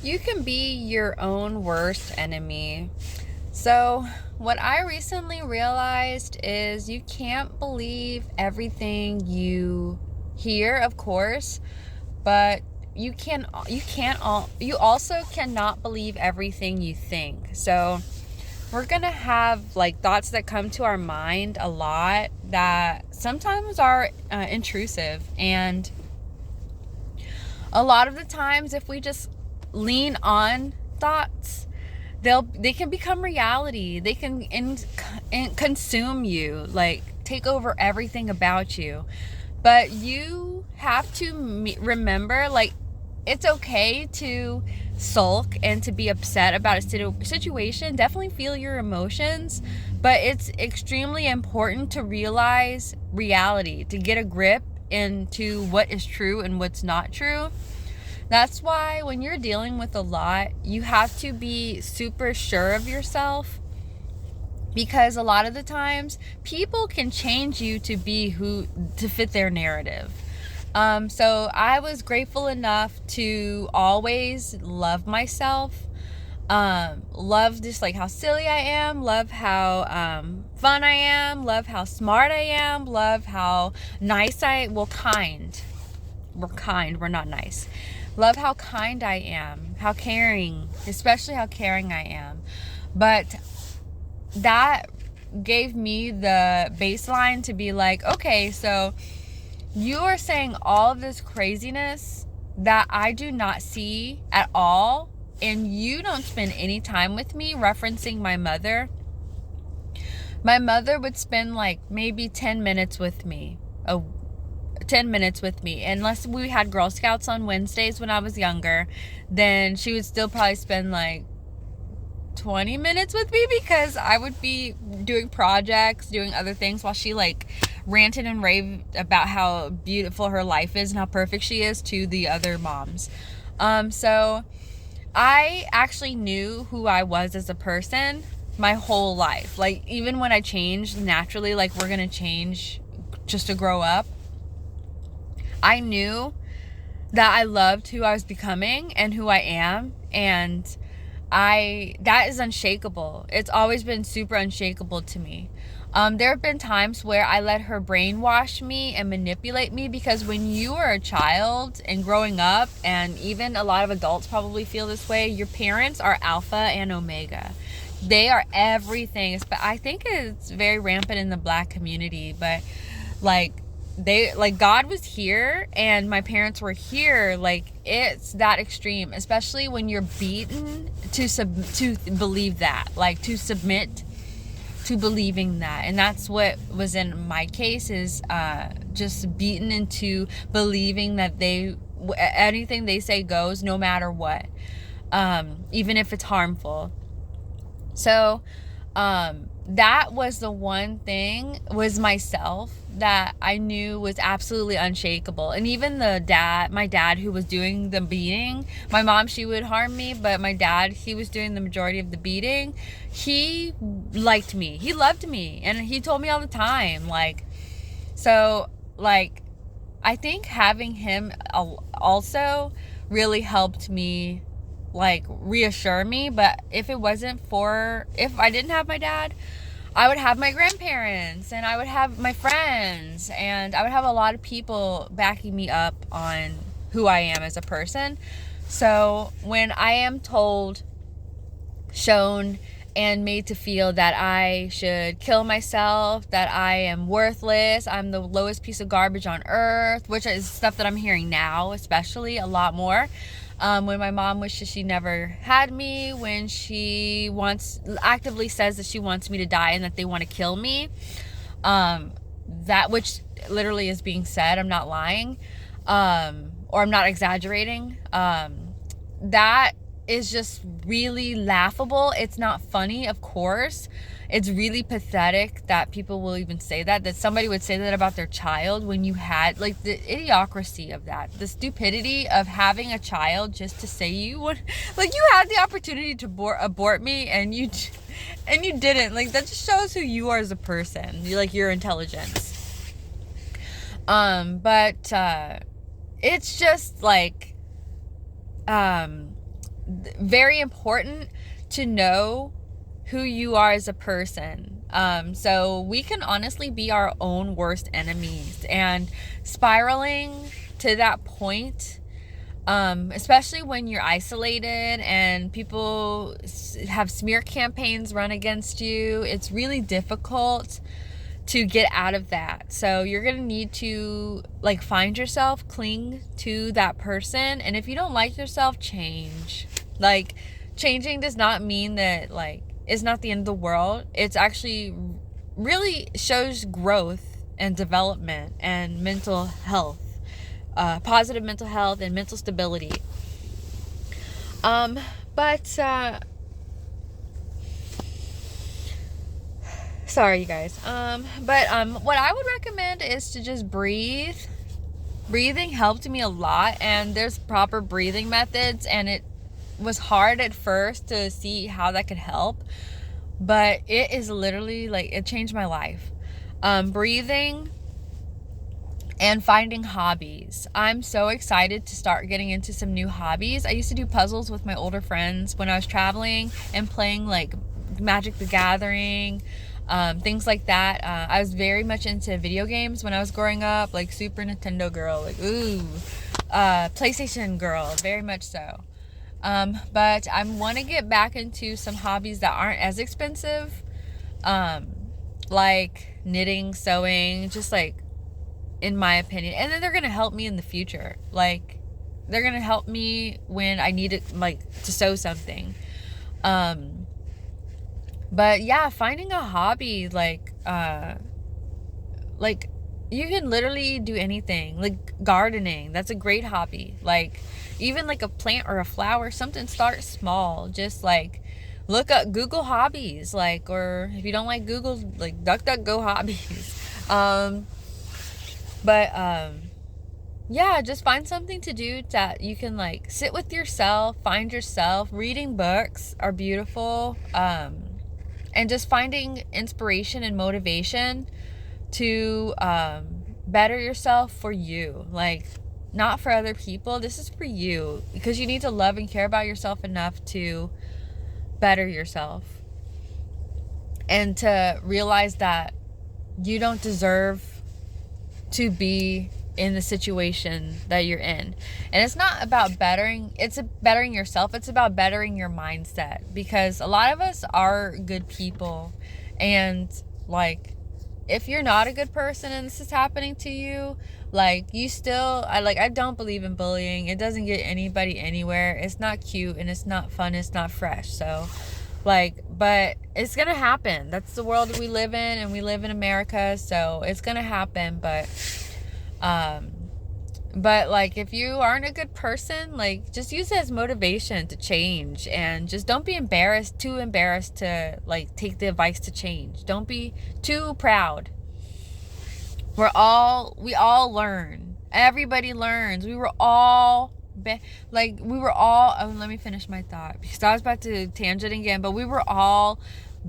You can be your own worst enemy. So, what I recently realized is you can't believe everything you hear, of course, but you also cannot believe everything you think. So, we're going to have like thoughts that come to our mind a lot that sometimes are intrusive, and a lot of the times if we just lean on thoughts, they can become reality. They can consume you, like take over everything about you. But you have to remember, like, it's okay to sulk and to be upset about a situation. Definitely feel your emotions, but it's extremely important to realize reality, to get a grip into what is true and what's not true. That's why when you're dealing with a lot, you have to be super sure of yourself, because a lot of the times people can change you to fit their narrative. So I was grateful enough to always love myself. Love just like how silly I am, love how fun I am, love how smart I am, love how kind. We're not nice. Love how kind I am, how caring, especially how caring I am. But that gave me the baseline to be like, okay, so you are saying all of this craziness that I do not see at all, and you don't spend any time with me. Referencing my mother. My mother would spend like maybe 10 minutes with me. 10 minutes with me. Unless we had Girl Scouts on Wednesdays when I was younger, then she would still probably spend like 20 minutes with me, because I would be doing projects, doing other things, while she like ranted and raved about how beautiful her life is and how perfect she is to the other moms. So I actually knew who I was as a person my whole life. Like, even when I changed naturally, like we're gonna change just to grow up, I knew that I loved who I was becoming and who I am, and that is unshakable. It's always been super unshakable to me. There have been times where I let her brainwash me and manipulate me, because when you are a child and growing up, and even a lot of adults probably feel this way, your parents are alpha and omega. They are everything. But I think it's very rampant in the Black community, but like God was here and my parents were here. Like, it's that extreme, especially when you're beaten to believe that, like to submit to believing that. And that's what was in my case, is just beaten into believing that anything they say goes, no matter what, even if it's harmful. So that was the one thing, was myself, that I knew was absolutely unshakable. And even my dad who was doing the beating, my mom, she would harm me, but my dad, he was doing the majority of the beating. He liked me. He loved me. And he told me all the time, like, so, like, I think having him also really helped me, like, reassure me. But if I didn't have my dad, I would have my grandparents, and I would have my friends, and I would have a lot of people backing me up on who I am as a person. So when I am told, shown, and made to feel that I should kill myself, that I am worthless, I'm the lowest piece of garbage on earth, which is stuff that I'm hearing now, especially a lot more. When my mom wishes she never had me, when she actively says that she wants me to die and that they want to kill me, that, which literally is being said, I'm not lying, or I'm not exaggerating, that is just really laughable. It's not funny, of course. It's really pathetic that people will even say that somebody would say that about their child, when you had, like, the idiocracy of that, the stupidity of having a child just to say you would, like, you had the opportunity to abort me, and you didn't. Like, that just shows who you are as a person, like your intelligence. But it's just like, very important to know who you are as a person. So we can honestly be our own worst enemies, and spiraling to that point, especially when you're isolated and people have smear campaigns run against you, it's really difficult to get out of that. So you're gonna need to like find yourself, cling to that person, and if you don't like yourself, change. Like, changing does not mean that like it's not the end of the world. It's actually really shows growth and development and mental health, positive mental health and mental stability. But sorry, you guys. What I would recommend is to just breathe. Breathing helped me a lot, and there's proper breathing methods, and it was hard at first to see how that could help, but it is literally like it changed my life. Breathing and finding hobbies. I'm so excited to start getting into some new hobbies. I used to do puzzles with my older friends when I was traveling and playing like Magic the Gathering, things like that. I was very much into video games when I was growing up, like Super Nintendo girl, like PlayStation girl, very much so. But I want to get back into some hobbies that aren't as expensive, like knitting, sewing, just like, in my opinion, and then they're gonna help me in the future. Like, they're gonna help me when I need it, like to sew something. But yeah, finding a hobby, like you can literally do anything. Like gardening, that's a great hobby. Like, even like a plant or a flower, something. Start small. Just like look up Google hobbies, like, or if you don't like Google, like DuckDuckGo hobbies. Yeah, just find something to do that you can like sit with yourself, find yourself. Reading books are beautiful. And just finding inspiration and motivation to better yourself for you. Like, not for other people. This is for you, because you need to love and care about yourself enough to better yourself and to realize that you don't deserve to be in the situation that you're in. And it's not about bettering yourself, it's about bettering your mindset, because a lot of us are good people, and like, if you're not a good person and this is happening to you, like, you still, I don't believe in bullying. It doesn't get anybody anywhere. It's not cute and it's not fun, it's not fresh. So like, but it's gonna happen. That's the world we live in, and we live in America, so it's gonna happen. But like, if you aren't a good person, like, just use it as motivation to change, and just don't be too embarrassed to like take the advice to change. Don't be too proud. We all learn. Everybody learns. We were all oh, let me finish my thought, because I was about to tangent again, but we were all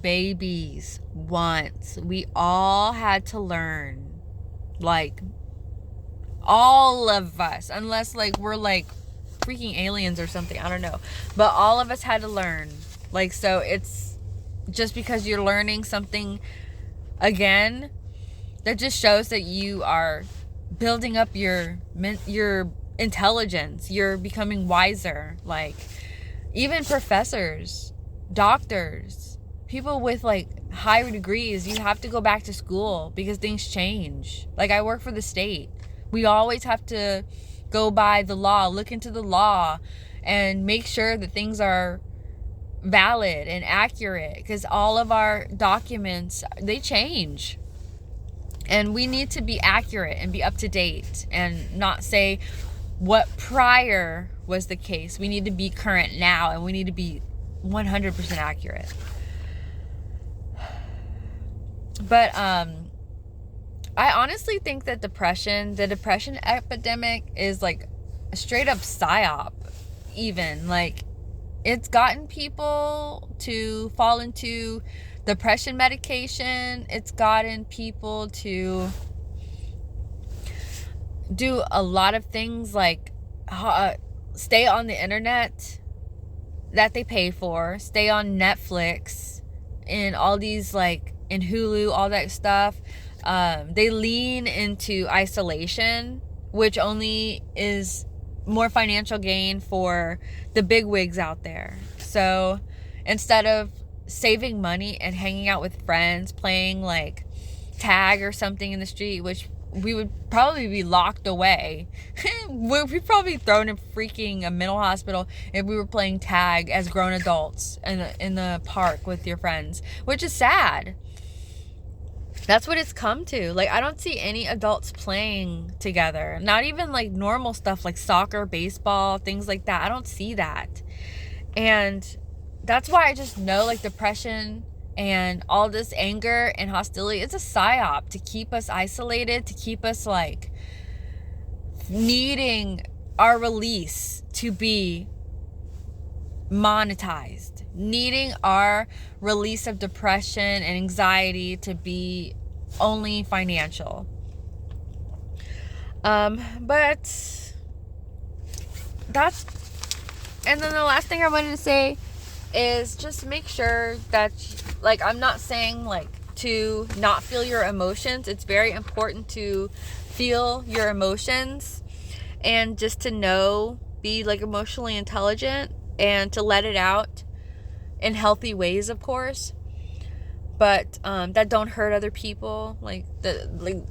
babies once. We all had to learn, like, all of us, unless like we're like freaking aliens or something, I don't know, but all of us had to learn. Like, so it's just because you're learning something again, that just shows that you are building up your intelligence. You're becoming wiser. Like, even professors, doctors, people with like higher degrees, you have to go back to school because things change. Like, I work for the state. We always have to go by the law, look into the law, and make sure that things are valid and accurate, because all of our documents, they change. And we need to be accurate and be up to date and not say what prior was the case. We need to be current now, and we need to be 100% accurate. But I honestly think that the depression epidemic is like a straight up psyop. Even like, it's gotten people to fall into depression medication. It's gotten people to do a lot of things, like stay on the internet that they pay for, stay on Netflix and all these, like, in Hulu, all that stuff. They lean into isolation, which only is more financial gain for the big wigs out there. So instead of saving money and hanging out with friends, playing like tag or something in the street, which we would probably be locked away. We'd probably thrown in freaking a mental hospital if we were playing tag as grown adults in the park with your friends, which is sad. That's what it's come to. Like, I don't see any adults playing together. Not even like normal stuff like soccer, baseball, things like that. I don't see that. And that's why I just know, like, depression and all this anger and hostility, it's a psyop to keep us isolated, to keep us like needing our release to be monetized, needing our release of depression and anxiety to be only financial. But that's, and then the last thing I wanted to say is just make sure that, like, I'm not saying like to not feel your emotions. It's very important to feel your emotions and just to know, be like emotionally intelligent and to let it out in healthy ways, of course, but that don't hurt other people, like the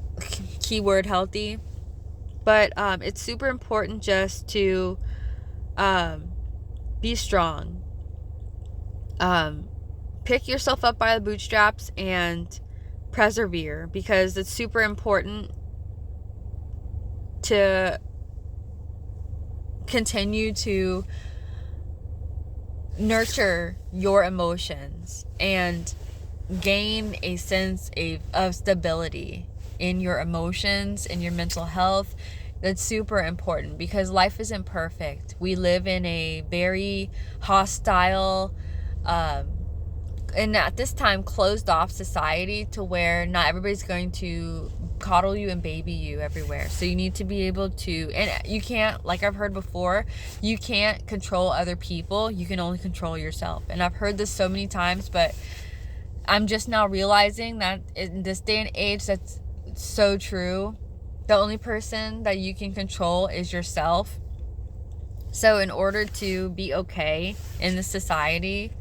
keyword healthy. But it's super important just to be strong. Pick yourself up by the bootstraps and persevere, because it's super important to continue to nurture your emotions and gain a sense of stability in your emotions and your mental health. That's super important, because life isn't perfect. We live in a very hostile and at this time closed off society, to where not everybody's going to coddle you and baby you everywhere. So you need to be able to, and you can't, like I've heard before, you can't control other people, you can only control yourself. And I've heard this so many times, but I'm just now realizing that in this day and age, that's so true. The only person that you can control is yourself. So in order to be okay in this society,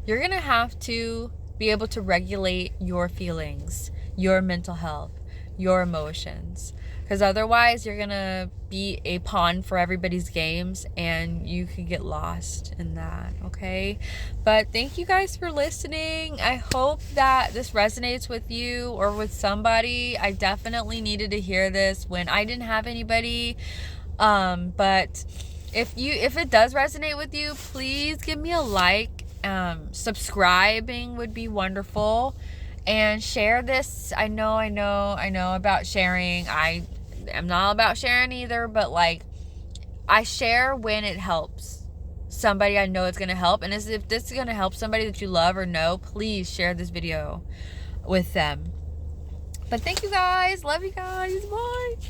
you're gonna have to be able to regulate your feelings, your mental health, your emotions, because otherwise you're gonna be a pawn for everybody's games and you could get lost in that. Okay, but thank you guys for listening. I hope that this resonates with you or with somebody. I definitely needed to hear this when I didn't have anybody, but if it does resonate with you, please give me a like. Subscribing would be wonderful, and share this. I know about sharing. I am not about sharing either, but like, I share when it helps somebody I know it's gonna help. And as if this is gonna help somebody that you love or know, please share this video with them. But thank you guys, love you guys, bye.